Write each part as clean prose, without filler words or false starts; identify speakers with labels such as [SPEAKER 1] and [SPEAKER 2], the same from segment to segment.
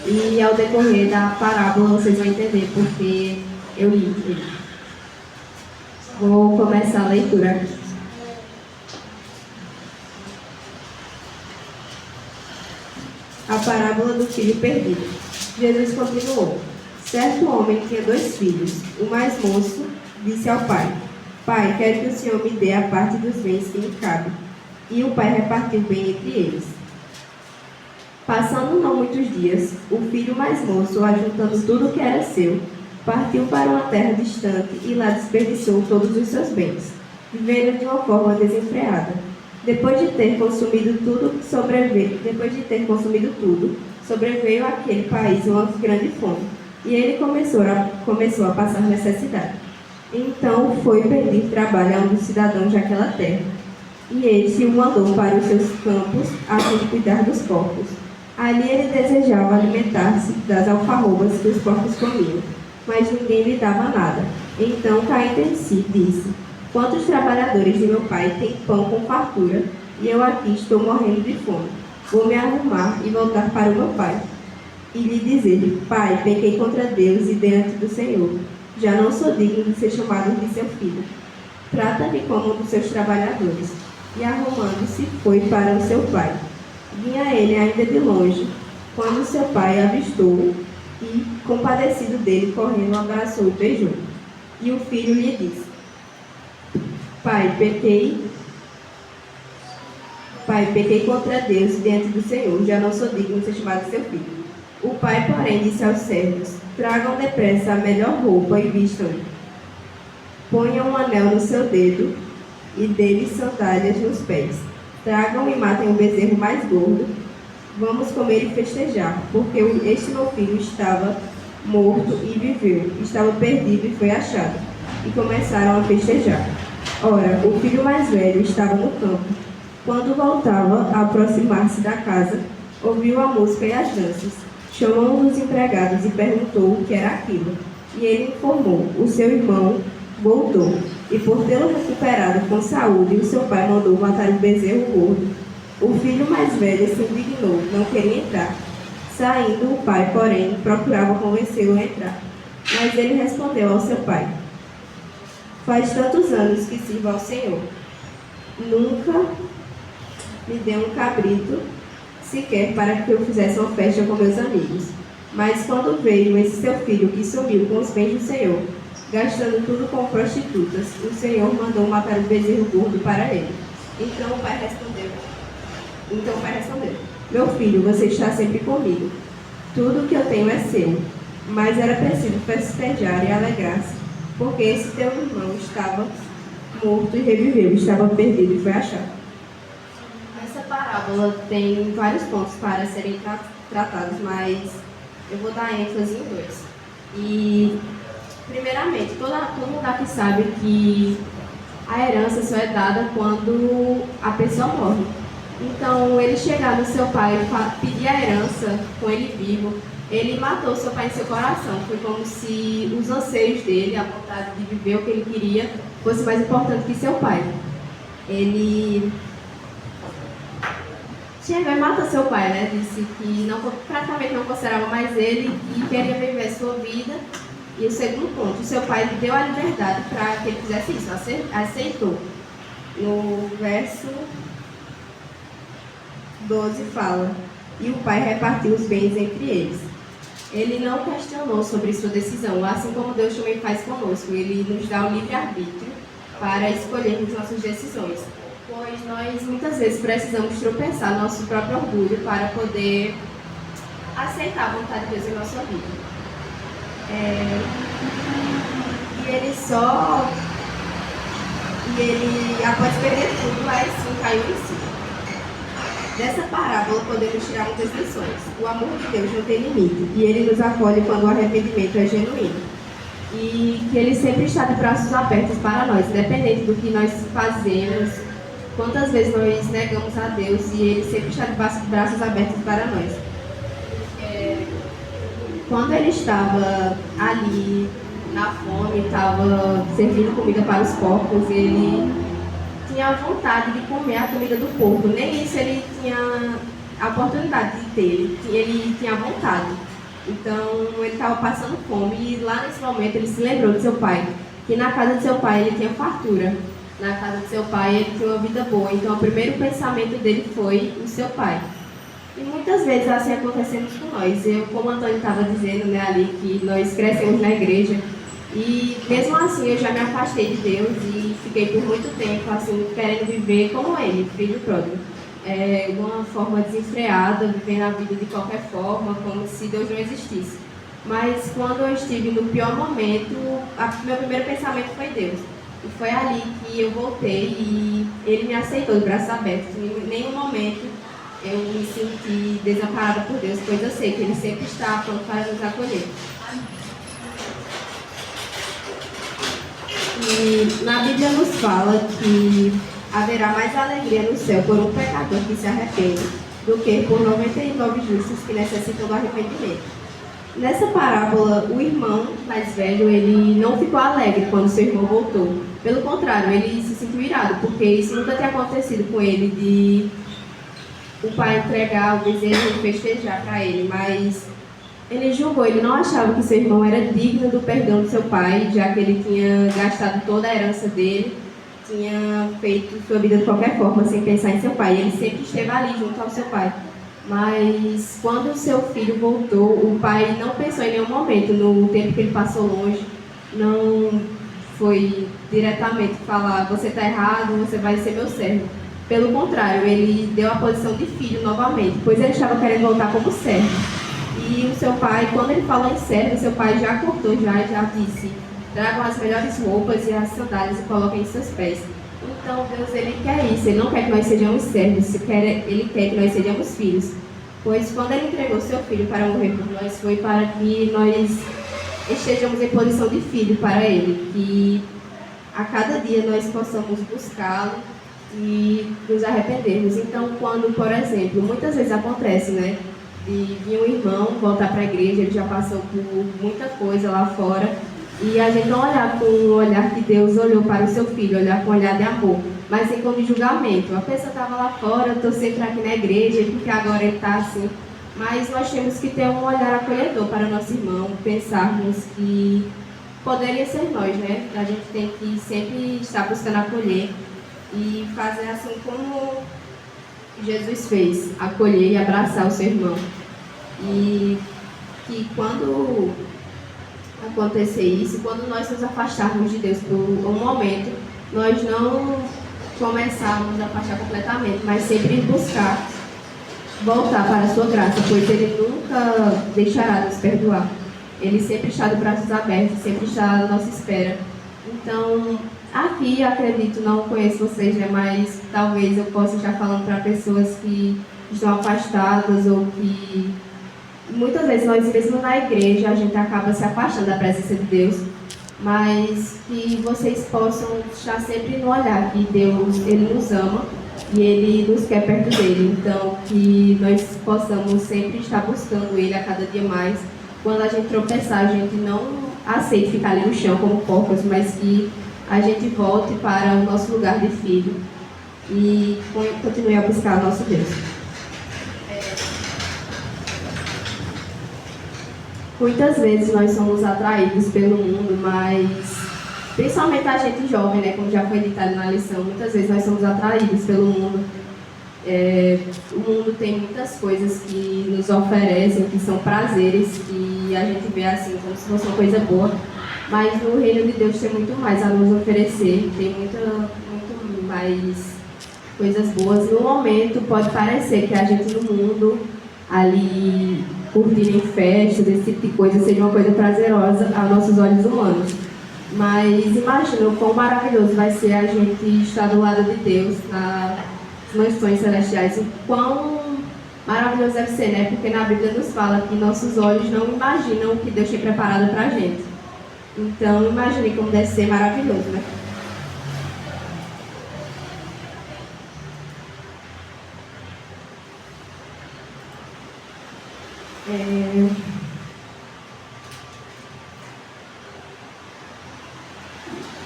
[SPEAKER 1] E ao decorrer da parábola vocês vão entender porque eu li ele. Vou começar a leitura. A parábola do filho perdido. Jesus continuou. Certo homem tinha 2 filhos. O mais moço disse ao pai: Pai, quero que o Senhor me dê a parte dos bens que me cabe. E o pai repartiu bem entre eles. Passando não muitos dias, o filho mais moço, ajuntando tudo o que era seu, partiu para uma terra distante e lá desperdiçou todos os seus bens, vivendo de uma forma desenfreada. Depois de ter consumido tudo, sobreveio àquele país uma grande fome, e ele começou a passar necessidade. Então foi pedir trabalho a um dos cidadãos daquela terra, e este o mandou para os seus campos a fim de cuidar dos porcos. Ali ele desejava alimentar-se das alfarrobas que os porcos comiam, mas ninguém lhe dava nada. Então, caindo em si, disse: Quantos trabalhadores de meu pai têm pão com fartura, e eu aqui estou morrendo de fome. Vou me arrumar e voltar para o meu pai. E lhe dizer: Pai, pequei contra Deus e diante do Senhor. Já não sou digno de ser chamado de seu filho. Trata-me como um dos seus trabalhadores. E arrumando-se, foi para o seu pai. Vinha ele ainda de longe, quando seu pai avistou e, compadecido dele, correndo, abraçou e beijou. E o filho lhe disse: Pai, pequei contra Deus e diante do Senhor, já não sou digno de ser chamado de seu filho. O pai, porém, disse aos servos: Tragam depressa a melhor roupa e vistam-lhe. Ponham um anel no seu dedo e dê-lhe sandálias nos pés. Tragam e matem o bezerro mais gordo. Vamos comer e festejar, porque este meu filho estava morto e viveu, estava perdido e foi achado. E começaram a festejar. Ora, o filho mais velho estava no campo. Quando voltava a aproximar-se da casa, ouviu a música e as danças. Chamou um dos empregados e perguntou o que era aquilo. E ele informou: o seu irmão voltou, e por tê-lo recuperado com saúde, o seu pai mandou matar o bezerro gordo. O filho mais velho se indignou, não queria entrar. Saindo, o pai, porém, procurava convencê-lo a entrar. Mas ele respondeu ao seu pai: Faz tantos anos que sirvo ao Senhor. Nunca me deu um cabrito sequer para que eu fizesse uma festa com meus amigos. Mas quando veio esse seu filho que sumiu com os bens do Senhor, gastando tudo com prostitutas, o Senhor mandou matar o bezerro gordo para ele. Então o pai respondeu: Meu filho, você está sempre comigo. Tudo que eu tenho é seu. Mas era preciso festejar e alegrar-se, porque esse teu irmão estava morto e reviveu, estava perdido e foi achado. Essa parábola tem vários pontos para serem tratados, mas eu vou dar ênfase em 2. E, primeiramente, todo mundo aqui sabe que a herança só é dada quando a pessoa morre. Então, ele chegar no seu pai e pedir a herança com ele vivo, ele matou seu pai em seu coração. Foi como se os anseios dele, a vontade de viver o que ele queria, fosse mais importante que seu pai. Ele chegou e matou seu pai, né? Disse que praticamente não considerava mais ele e queria viver sua vida. E o segundo ponto, seu pai deu a liberdade para que ele fizesse isso, aceitou. No verso 12 fala: E o pai repartiu os bens entre eles. Ele não questionou sobre sua decisão, assim como Deus também faz conosco. Ele nos dá o livre-arbítrio para escolhermos nossas decisões, pois nós muitas vezes precisamos tropeçar nosso próprio orgulho para poder aceitar a vontade de Deus em nossa vida. Após perder tudo, aí sim caiu em si. Dessa parábola podemos tirar muitas lições. O amor de Deus não tem limite, e Ele nos acolhe quando o arrependimento é genuíno. E que Ele sempre está de braços abertos para nós, independente do que nós fazemos, quantas vezes nós negamos a Deus, e Ele sempre está de braços abertos para nós. Quando Ele estava ali na fome, estava servindo comida para os porcos, Ele tinha vontade de comer a comida do porco. Nem isso ele tinha a oportunidade de ter, ele tinha vontade. Então, ele estava passando fome e lá nesse momento ele se lembrou de seu pai, que na casa de seu pai ele tinha fartura. Na casa de seu pai ele tinha uma vida boa. Então, o primeiro pensamento dele foi o seu pai. E muitas vezes assim acontecemos com nós. Como o Antônio estava dizendo, né, ali, que nós crescemos na igreja. E mesmo assim eu já me afastei de Deus e fiquei por muito tempo assim querendo viver como ele, filho pródigo. De uma forma desenfreada, vivendo a vida de qualquer forma, como se Deus não existisse. Mas quando eu estive no pior momento, meu primeiro pensamento foi Deus. E foi ali que eu voltei e ele me aceitou de braços abertos. Em nenhum momento eu me senti desamparada por Deus, pois eu sei que Ele sempre está pronto para nos acolher. E na Bíblia nos fala que haverá mais alegria no céu por um pecador que se arrepende do que por 99 justos que necessitam do arrependimento. Nessa parábola, o irmão mais velho, ele não ficou alegre quando seu irmão voltou. Pelo contrário, ele se sentiu irado, porque isso nunca tinha acontecido com ele, de o pai entregar o desejo e festejar para ele, mas ele julgou, ele não achava que seu irmão era digno do perdão do seu pai, já que ele tinha gastado toda a herança dele, tinha feito sua vida de qualquer forma, sem pensar em seu pai. Ele sempre esteve ali junto ao seu pai. Mas quando o seu filho voltou, o pai não pensou em nenhum momento, no tempo que ele passou longe, não foi diretamente falar, você está errado, você vai ser meu servo. Pelo contrário, ele deu a posição de filho novamente, pois ele estava querendo voltar como servo. E o seu pai, quando ele falou em servo, seu pai já cortou, já disse, tragam as melhores roupas e as sandálias e coloquem em seus pés. Então Deus, ele quer isso, ele não quer que nós sejamos servos, ele quer que nós sejamos filhos. Pois quando ele entregou seu filho para morrer por nós, foi para que nós estejamos em posição de filho para ele, que a cada dia nós possamos buscá-lo e nos arrependermos. Então, quando, por exemplo, muitas vezes acontece, né, de vir um irmão voltar para a igreja, ele já passou por muita coisa lá fora, e a gente não olhar com o olhar que Deus olhou para o seu filho, olhar com um olhar de amor, mas sim com de julgamento. A pessoa estava lá fora, eu estou sempre aqui na igreja, porque agora ele está assim. Mas nós temos que ter um olhar acolhedor para o nosso irmão, pensarmos que poderia ser nós, né? A gente tem que sempre estar buscando acolher e fazer assim como Jesus fez, acolher e abraçar o seu irmão. E que quando acontecer isso, quando nós nos afastarmos de Deus por um momento, nós não começarmos a nos afastar completamente, mas sempre buscar voltar para a sua graça, pois Ele nunca deixará nos perdoar. Ele sempre está de braços abertos, sempre está à nossa espera. Então, aqui, acredito, não conheço vocês, né, mas talvez eu possa estar falando para pessoas que estão afastadas ou que muitas vezes nós mesmos na igreja a gente acaba se afastando da presença de Deus, mas que vocês possam estar sempre no olhar que Deus, Ele nos ama e Ele nos quer perto dele. Então, que nós possamos sempre estar buscando Ele a cada dia mais. Quando a gente tropeçar, a gente não aceite ficar ali no chão como porcos, mas que a gente volte para o nosso lugar de filho e continue a buscar o nosso Deus. Muitas vezes nós somos atraídos pelo mundo, mas principalmente a gente jovem, né, como já foi ditado na lição, muitas vezes nós somos atraídos pelo mundo. O mundo tem muitas coisas que nos oferecem, que são prazeres, que a gente vê assim como se fosse uma coisa boa, mas no reino de Deus tem muito mais a nos oferecer, tem muito mais coisas boas. No momento pode parecer que a gente no mundo ali curtir em festas, esse tipo de coisa, seja uma coisa prazerosa aos nossos olhos humanos. Mas imagina o quão maravilhoso vai ser a gente estar do lado de Deus nas mansões celestiais. O quão maravilhoso deve ser, né? Porque na Bíblia nos fala que nossos olhos não imaginam o que Deus tem preparado para a gente. Então, imagine como deve ser maravilhoso, né?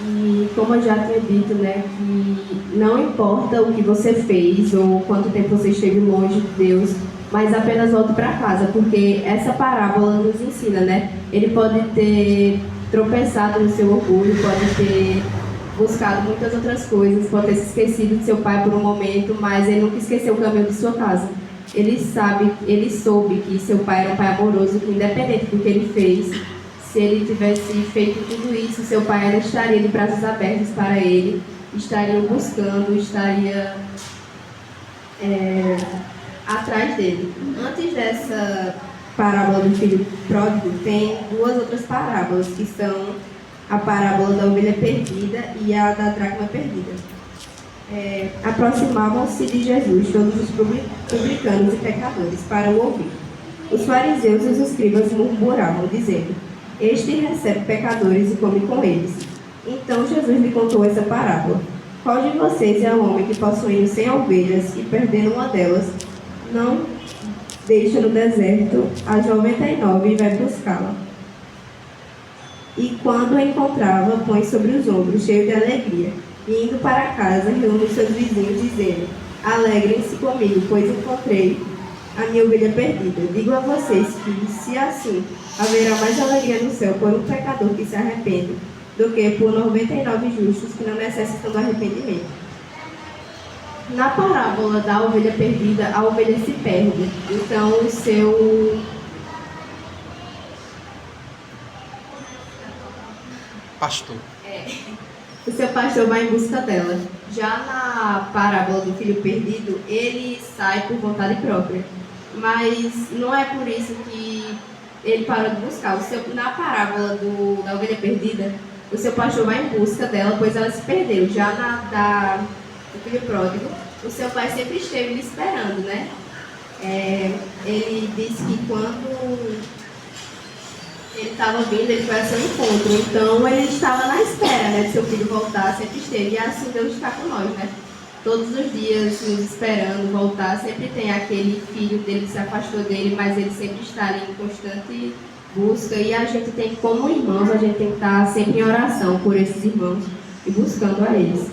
[SPEAKER 1] E como eu já tinha dito, né, que não importa o que você fez ou quanto tempo você esteve longe de Deus, mas apenas volte para casa, porque essa parábola nos ensina, né? Ele pode ter tropeçado no seu orgulho, pode ter buscado muitas outras coisas, pode ter se esquecido de seu pai por um momento, mas ele nunca esqueceu o caminho de sua casa. Ele soube que seu pai era um pai amoroso, que independente do que ele fez, se ele tivesse feito tudo isso, seu pai ainda estaria de braços abertos para ele, estaria buscando, estaria atrás dele. Antes dessa parábola do filho pródigo, tem duas outras parábolas, que são a parábola da ovelha perdida e a da dracma perdida. Aproximavam-se de Jesus todos os publicanos e pecadores para o ouvir. Os fariseus e os escribas murmuravam, dizendo: este recebe pecadores e come com eles. Então Jesus lhe contou essa parábola: qual de vocês é o homem que, possuindo 100 ovelhas e perdendo uma delas, não deixa no deserto as 99 e vai buscá-la? E quando a encontrava, põe sobre os ombros, cheio de alegria, e indo para casa, reúne seus vizinhos, dizendo: alegrem-se comigo, pois encontrei a minha ovelha perdida. Digo a vocês que, se assim, haverá mais alegria no céu por um pecador que se arrepende, do que por 99 justos que não necessitam do arrependimento. Na parábola da ovelha perdida, a ovelha se perde. Então, o seu pastor vai em busca dela. Já na parábola do filho perdido, ele sai por vontade própria. Mas não é por isso que ele parou de buscar. Na parábola da ovelha perdida, o seu pastor vai em busca dela, pois ela se perdeu. Já do filho pródigo, o seu pai sempre esteve lhe esperando, né? Ele disse que quando ele estava vindo, ele foi a seu encontro. Então, ele estava na espera, né, de seu filho voltar, sempre esteve. E assim Deus está com nós, né? Todos os dias nos esperando voltar. Sempre tem aquele filho dele que se afastou dele, mas ele sempre está ali em constante busca. E a gente tem, como irmãos, a gente tem que estar sempre em oração por esses irmãos e buscando a eles.